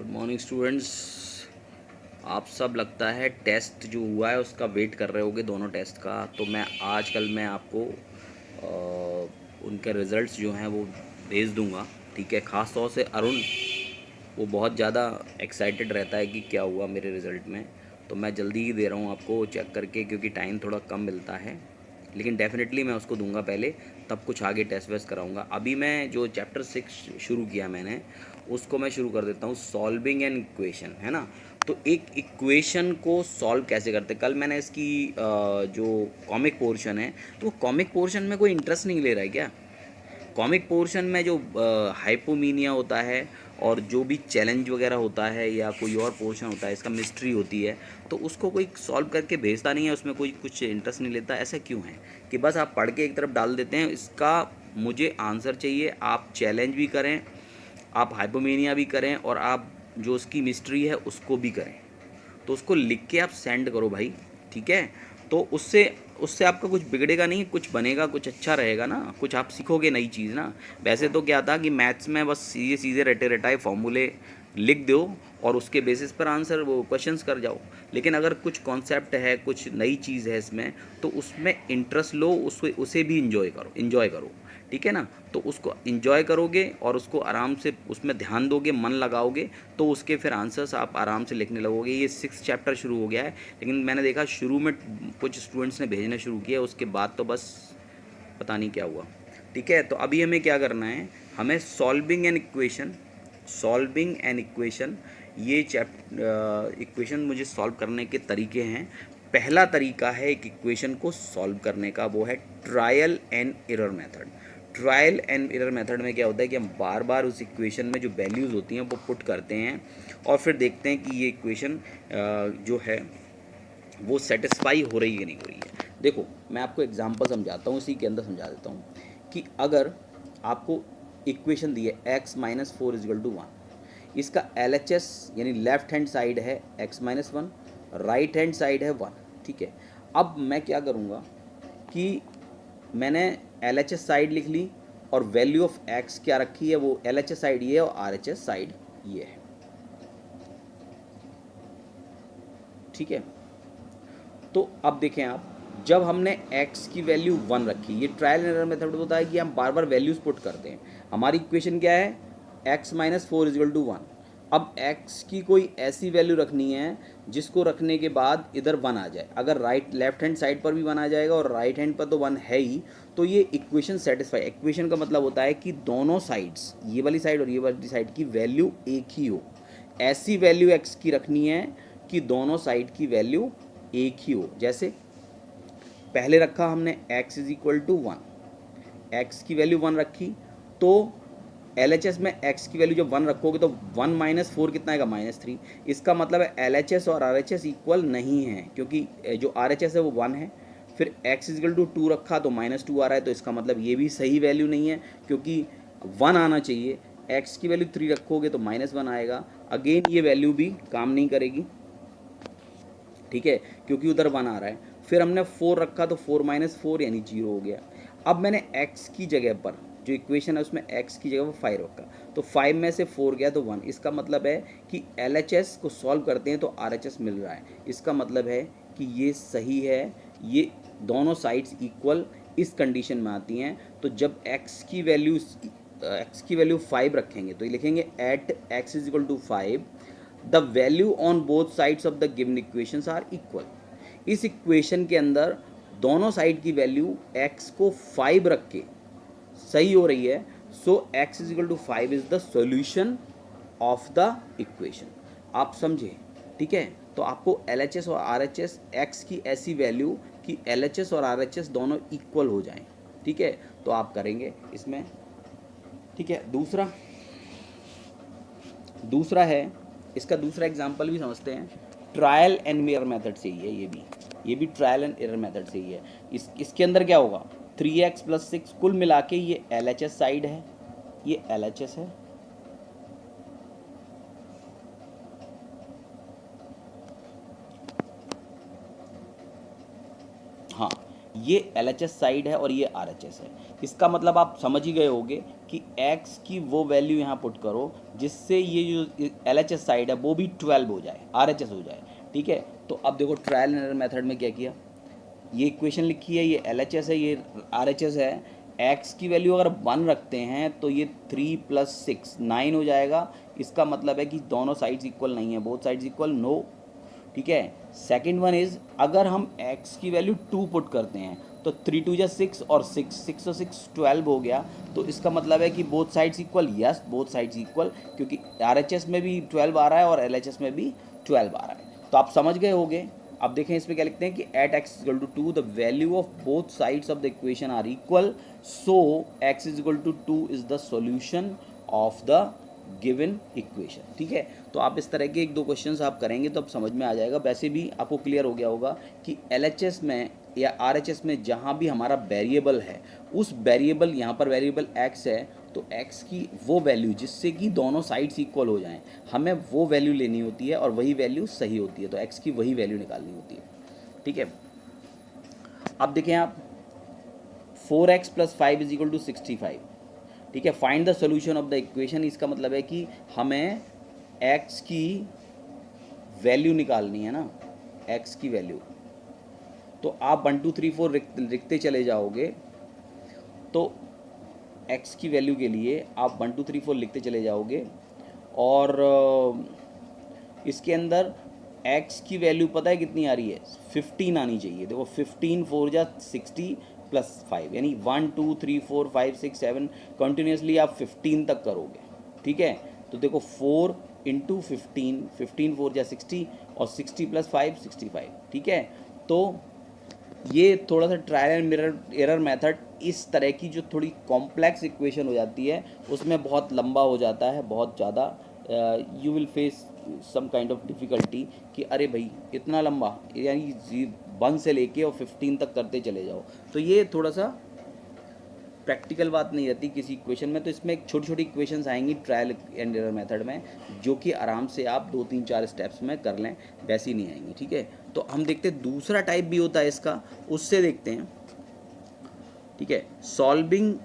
Good morning students. आप सब लगता है टेस्ट जो हुआ है उसका वेट कर रहे होगे, दोनों टेस्ट का। तो मैं आपको उनके रिज़ल्ट्स जो हैं वो भेज दूंगा। ठीक है, ख़ास तौर से अरुण, वो बहुत ज़्यादा एक्साइटेड रहता है कि क्या हुआ मेरे रिज़ल्ट में। तो मैं जल्दी ही दे रहा हूँ आपको चेक करके, क्योंकि टाइम थोड़ा कम मिलता है। लेकिन डेफिनेटली मैं उसको दूंगा पहले, तब कुछ आगे टेस्ट वेस्ट कराऊंगा। अभी मैं जो चैप्टर 6 शुरू किया मैंने, उसको मैं शुरू कर देता हूँ। सॉल्विंग एन इक्वेशन, है ना। तो एक इक्वेशन को सॉल्व कैसे करते, कल मैंने इसकी जो कॉमिक पोर्शन है, तो वो कॉमिक पोर्शन में कोई इंटरेस्ट नहीं ले रहा है क्या। कॉमिक पोर्शन में जो हाइपोमीनिया होता है और जो भी चैलेंज वगैरह होता है या कोई और पोर्शन होता है, इसका मिस्ट्री होती है, तो उसको कोई सॉल्व करके भेजता नहीं है, उसमें कोई कुछ इंटरेस्ट नहीं लेता। ऐसा क्यों है कि बस आप पढ़ के एक तरफ डाल देते हैं। इसका मुझे आंसर चाहिए, आप चैलेंज भी करें, आप हाइपोमीनिया भी करें, और आप जो उसकी मिस्ट्री है उसको भी करें। तो उसको लिख के आप सेंड करो भाई, ठीक है। तो उससे उससे आपका कुछ बिगड़ेगा नहीं, कुछ बनेगा, कुछ अच्छा रहेगा ना, कुछ आप सीखोगे नई चीज़ ना। वैसे तो क्या था कि मैथ्स में बस सीधे सीधे रटे रटाए फॉर्मूले लिख दो और उसके बेसिस पर आंसर वो क्वेश्चंस कर जाओ। लेकिन अगर कुछ कॉन्सेप्ट है, कुछ नई चीज़ है इसमें, तो उसमें इंटरेस्ट लो, उसे उसे भी इंजॉय करो, ठीक है ना। तो उसको इंजॉय करोगे और उसको आराम से उसमें ध्यान दोगे, मन लगाओगे, तो उसके फिर आंसर्स आप आराम से लिखने लगोगे। ये 6 चैप्टर शुरू हो गया है, लेकिन मैंने देखा शुरू में कुछ स्टूडेंट्स ने भेजना शुरू किया, उसके बाद तो बस पता नहीं क्या हुआ। ठीक है, तो अभी हमें क्या करना है, हमें सॉल्विंग एन इक्वेशन, ये इक्वेशन मुझे सॉल्व करने के तरीके हैं। पहला तरीका है एक इक्वेशन को सॉल्व करने का, वो है trial and error method. Trial and error method में क्या होता है कि हम बार बार उस इक्वेशन में जो वैल्यूज़ होती हैं वो पुट करते हैं और फिर देखते हैं कि ये इक्वेशन जो है वो सेटिस्फाई हो रही है कि नहीं हो रही है। देखो, मैं आपको एग्जांपल समझाता हूँ, इसी के अंदर समझा देता हूँ कि अगर आपको इक्वेशन दी है x-4 = 1, इसका LHS यानी लेफ्ट हैंड साइड है x-1, राइट हैंड साइड है 1, ठीक है। अब मैं क्या करूँगा कि मैंने LHS साइड लिख ली और वैल्यू ऑफ x क्या रखी है, वो LHS साइड ये है और RHS साइड ये है, ठीक है। तो अब देखें आप, जब हमने x की वैल्यू 1 रखी, ये ट्रायल एंड एरर मेथड होता है कि हम बार बार वैल्यूज पुट करते हैं। हमारी इक्वेशन क्या है, x-4 = 1। अब x की कोई ऐसी वैल्यू रखनी है जिसको रखने के बाद इधर 1 आ जाए। अगर लेफ्ट हैंड साइड पर भी 1 आ जाएगा और राइट हैंड पर तो 1 है ही, तो ये इक्वेशन सेटिस्फाई। इक्वेशन का मतलब होता है कि दोनों साइड्स, ये वाली साइड और ये वाली साइड की वैल्यू एक ही हो। ऐसी वैल्यू x की रखनी है कि दोनों साइड की वैल्यू एक ही हो। जैसे पहले रखा हमने x = 1, x की वैल्यू 1 रखी, तो LHS में x की वैल्यू जब 1 रखोगे तो 1 - 4 कितना आएगा, -3। इसका मतलब है LHS और RHS इक्वल नहीं है, क्योंकि जो RHS है वो 1 है। फिर x = 2 रखा तो -2 आ रहा है, तो इसका मतलब ये भी सही वैल्यू नहीं है, क्योंकि 1 आना चाहिए। x की वैल्यू 3 रखोगे तो -1 आएगा। अगेन ये वैल्यू भी काम नहीं करेगी, ठीक है, क्योंकि उधर 1 आ रहा है। फिर हमने 4 रखा तो 4 - 4 यानी 0 हो गया। अब मैंने x की जगह पर, जो इक्वेशन है उसमें x की जगह पर 5 रखा, तो 5 में से 4 गया तो 1। इसका मतलब है कि LHS को सॉल्व करते हैं तो RHS मिल रहा है। इसका मतलब है कि ये सही है, ये दोनों साइड्स इक्वल इस कंडीशन में आती हैं। तो जब x की वैल्यू 5 रखेंगे तो ये लिखेंगे at x = 5 the value on both sides of the given equations are equal. इस इक्वेशन के अंदर दोनों साइड की वैल्यू x को 5 रख के सही हो रही है। सो x = 5 is the solution of the equation. आप समझे, ठीक है। तो आपको LHS और RHS x की ऐसी वैल्यू कि LHS और RHS दोनों इक्वल हो जाएं, ठीक है, तो आप करेंगे इसमें, ठीक है। दूसरा है, इसका दूसरा एग्जांपल भी समझते हैं। ट्रायल एंड एरर मेथड से ही है, ये भी ट्रायल एंड एरर मेथड से ही है। इसके अंदर क्या होगा, 3x + 6 कुल मिला के ये LHS साइड है, ये LHS है, हाँ, ये LHS साइड है और ये RHS है। इसका मतलब आप समझ ही गए होंगे कि x की वो वैल्यू यहाँ पुट करो जिससे ये जो LHS साइड है वो भी 12 हो जाए, RHS हो जाए, ठीक है। तो अब देखो ट्रायल एंड एरर मेथड में क्या किया, ये इक्वेशन लिखी है, ये LHS है, ये RHS है। x की वैल्यू अगर 1 रखते हैं तो ये 3 + 6 9 हो जाएगा। इसका मतलब है कि दोनों साइड्स इक्वल नहीं है, बोथ साइड्स इक्वल, नो, ठीक है। सेकंड वन इज, अगर हम x की वैल्यू 2 पुट करते हैं तो 3 2 जा 6 और 6 और 6 12 हो गया। तो इसका मतलब है कि both sides equal, yes both sides equal, क्योंकि RHS में भी 12 आ रहा है और LHS में भी 12 आ रहा है। तो आप समझ गए होंगे। अब देखें इसमें क्या लिखते हैं कि at x = 2 the value of both sides of the equation are equal, so x = 2 is the solution of the given equation, ठीक है। तो आप इस तरह के एक दो क्वेश्चंस आप करेंगे तो अब समझ में आ जाएगा। वैसे भी आपको क्लियर हो गया होगा कि LHS में या RHS में जहाँ भी हमारा वेरिएबल है, उस वेरिएबल, यहाँ पर वेरिएबल x है, तो x की वो वैल्यू जिससे कि दोनों साइड्स इक्वल हो जाएं, हमें वो वैल्यू लेनी होती है और वही वैल्यू सही होती है। तो x की वही वैल्यू निकालनी होती है, ठीक है। अब देखें आप, 4x + 5 = 65, ठीक है। Find the solution of the equation, इसका मतलब है कि हमें x की वैल्यू निकालनी है ना, x की वैल्यू। तो आप 1 2 3 4 लिखते चले जाओगे, तो x की वैल्यू के लिए आप 1 2 3 4 लिखते चले जाओगे और इसके अंदर x की वैल्यू पता है कितनी आ रही है, 15 आनी चाहिए। देखो 15 4 जा 60 + 5, यानी 1 2 3 4 5 6 7 कंटिन्यूसली आप 15 तक करोगे, ठीक है। तो देखो 4 × 15, 15 4 जा 60 और 60 + 5 65, ठीक है। तो ये थोड़ा सा ट्रायल एंड एरर मेथड, इस तरह की जो थोड़ी कॉम्प्लेक्स इक्वेशन हो जाती है उसमें बहुत लंबा हो जाता है, बहुत ज़्यादा you will face some kind of difficulty कि अरे भाई इतना लंबा, यानी 1 से लेके और 15 तक करते चले जाओ। तो ये थोड़ा सा प्रैक्टिकल बात नहीं रहती किसी इक्वेशन में। तो इसमें एक छोटी छोटी इक्वेशंस आएंगी ट्रायल एंड एरर मेथड में, जो कि आराम से आप 2 3 4 स्टेप्स में कर लें, वैसी नहीं आएंगी, ठीक है। तो हम देखते हैं दूसरा टाइप भी होता है इसका, उससे देखते हैं, ठीक है। Solving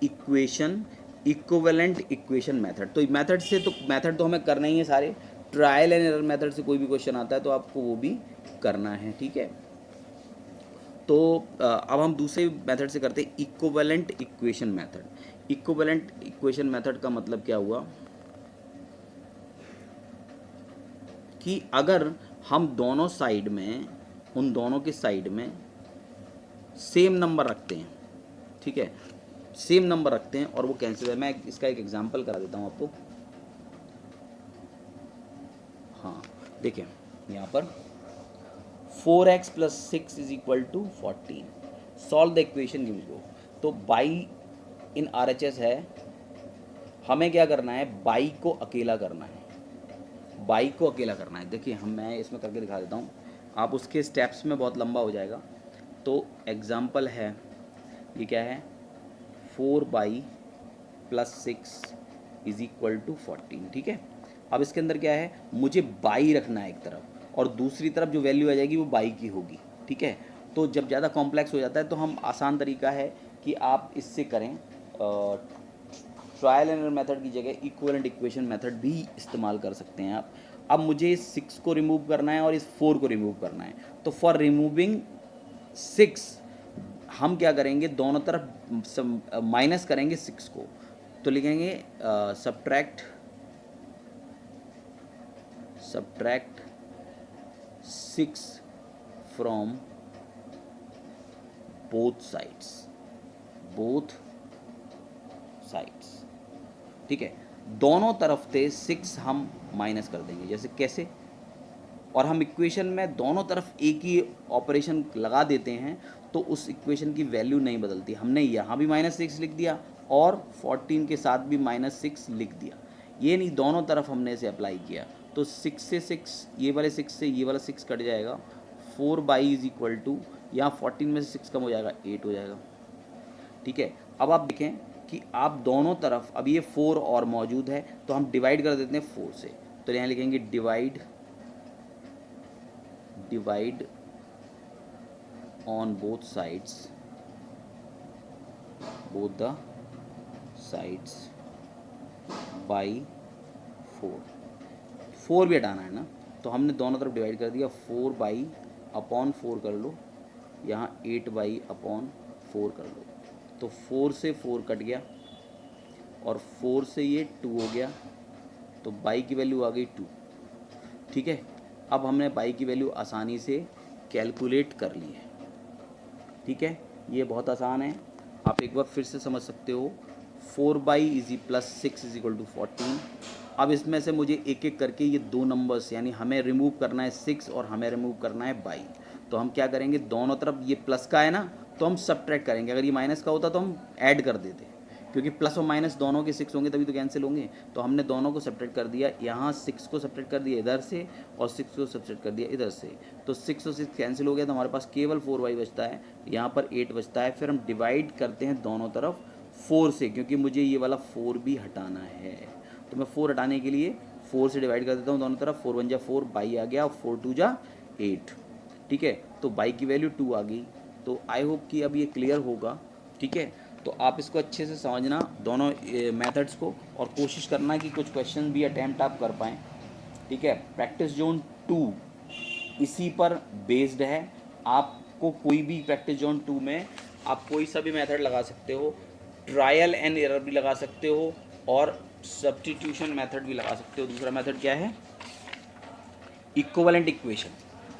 equation equivalent equation method. तो मेथड से, तो मेथड तो हमें करना ही है सारे, ट्रायल एंड एरर मेथड से कोई भी क्वेश्चन आता है तो आपको वो भी करना है, ठीक है। तो अब हम दूसरे मेथड से करते हैं, equivalent equation method. Equivalent equation method का मतलब क्या हुआ कि अगर हम दोनों साइड में, उन दोनों के साइड में सेम नंबर रखते हैं, ठीक है, सेम नंबर रखते हैं और वो कैंसिल है। मैं इसका एक एग्जांपल करा देता हूँ आपको। हाँ देखिए यहाँ पर 4x + 6 = 14, solve the equation given below. तो बाई इन RHS है, हमें क्या करना है, बाई को अकेला करना है, बाई को अकेला करना है। देखिए मैं इसमें करके दिखा देता हूँ, आप उसके स्टेप्स में बहुत लंबा हो जाएगा। तो एग्जाम्पल है, ये क्या है, 4y + 6 = 14, ठीक है। अब इसके अंदर क्या है, मुझे बाई रखना है एक तरफ और दूसरी तरफ जो वैल्यू आ जाएगी वो बाई की होगी, ठीक है। तो जब ज़्यादा कॉम्प्लेक्स हो जाता है तो हम, आसान तरीका है कि आप इससे करें, ट्रायल एंड एरर मेथड की जगह इक्विवेलेंट इक्वेशन मेथड भी इस्तेमाल कर सकते हैं आप। अब मुझे इस 6 को रिमूव करना है और इस 4 को रिमूव करना है। तो फॉर रिमूविंग 6 हम क्या करेंगे, दोनों तरफ माइनस करेंगे 6 को। तो लिखेंगे सब्ट्रैक्ट 6 फ्रॉम बोथ साइड्स, ठीक है। दोनों तरफ से 6 हम माइनस कर देंगे, जैसे कैसे, और हम इक्वेशन में दोनों तरफ एक ही ऑपरेशन लगा देते हैं तो उस इक्वेशन की वैल्यू नहीं बदलती। हमने यहाँ भी -6 लिख दिया और 14 के साथ भी -6 लिख दिया, ये नहीं, दोनों तरफ हमने इसे अप्लाई किया। तो 6 से 6, ये वाले 6 से ये वाला 6 कट जाएगा, 4y = यहाँ 14 में से 6 कम हो जाएगा, 8 हो जाएगा, ठीक है। अब आप देखें कि आप दोनों तरफ, अब ये 4 और मौजूद है तो हम डिवाइड कर देते हैं 4 से। तो यहाँ लिखेंगे divide on both the sides by 4 भी हटाना है ना, तो हमने दोनों तरफ डिवाइड कर दिया, 4/4 कर लो, यहाँ 8/4 कर लो, तो 4 से 4 कट गया और 4 से ये 2 हो गया, तो बाई की वैल्यू आ गई 2। ठीक है, अब हमने बाई की वैल्यू आसानी से कैलकुलेट कर ली है। ठीक है, ये बहुत आसान है, आप एक बार फिर से समझ सकते हो। 4/+6 = 14। अब इसमें से मुझे एक एक करके ये दो नंबर्स, यानी हमें रिमूव करना है 6 और हमें रिमूव करना है बाई, तो हम क्या करेंगे, दोनों तरफ ये प्लस का है ना, तो हम सब्ट्रैक्ट करेंगे। अगर ये माइनस का होता तो हम ऐड कर देते, क्योंकि प्लस और माइनस दोनों के 6 होंगे तभी तो कैंसिल होंगे। तो हमने दोनों को सब्ट्रैक्ट कर दिया, यहाँ 6 को सब्ट्रैक्ट कर दिया इधर से और 6 को सब्ट्रैक्ट कर दिया इधर से, तो 6 और 6 कैंसिल हो गया, तो हमारे पास केवल 4y बचता है, यहाँ पर 8 बचता है। फिर हम डिवाइड करते हैं दोनों तरफ 4 से, क्योंकि मुझे ये वाला 4 भी हटाना है, तो मैं 4 हटाने के लिए 4 से डिवाइड कर देता हूँ दोनों तरफ। 4 × 1 = 4, बाई आ गया, और 4 × 2 = 8। ठीक है, तो बाई की वैल्यू 2 आ गई। तो आई होप कि अब ये क्लियर होगा। ठीक है, तो आप इसको अच्छे से समझना दोनों मेथड्स को, और कोशिश करना कि कुछ क्वेश्चन भी अटैम्प्ट आप कर पाएँ। ठीक है, प्रैक्टिस जोन 2 इसी पर बेस्ड है। आपको कोई भी प्रैक्टिस जोन 2 में आप कोई सा भी मेथड लगा सकते हो, ट्रायल एंड एरर भी लगा सकते हो, और सब्स्टिट्यूशन मेथड भी लगा सकते हो। दूसरा मेथड क्या है, इक्विवेलेंट इक्वेशन,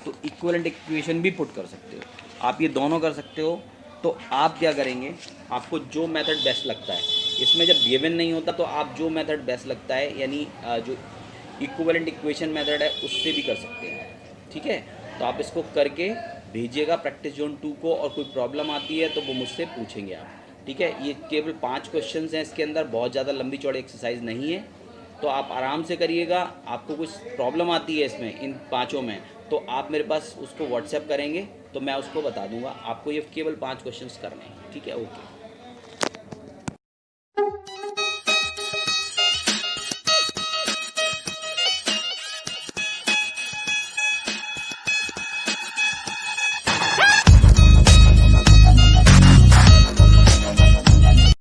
तो इक्विवेलेंट इक्वेशन भी पुट कर सकते हो, आप ये दोनों कर सकते हो। तो आप क्या करेंगे, आपको जो मेथड बेस्ट लगता है, इसमें जब गिवन नहीं होता तो आप जो मेथड बेस्ट लगता है, यानी जो इक्विवेलेंट इक्वेशन मेथड है उससे भी कर सकते हैं। ठीक है, तो आप इसको करके भेजिएगा प्रैक्टिस जोन 2 को, और कोई प्रॉब्लम आती है तो वो मुझसे पूछेंगे आप। ठीक है, ये केवल 5 क्वेश्चंस हैं इसके अंदर, बहुत ज़्यादा लंबी चौड़ी एक्सरसाइज नहीं है, तो आप आराम से करिएगा। आपको कुछ प्रॉब्लम आती है इसमें इन 5 में, तो आप मेरे पास उसको व्हाट्सएप करेंगे तो मैं उसको बता दूंगा। आपको ये केवल 5 क्वेश्चंस करने हैं। ठीक है, ओके।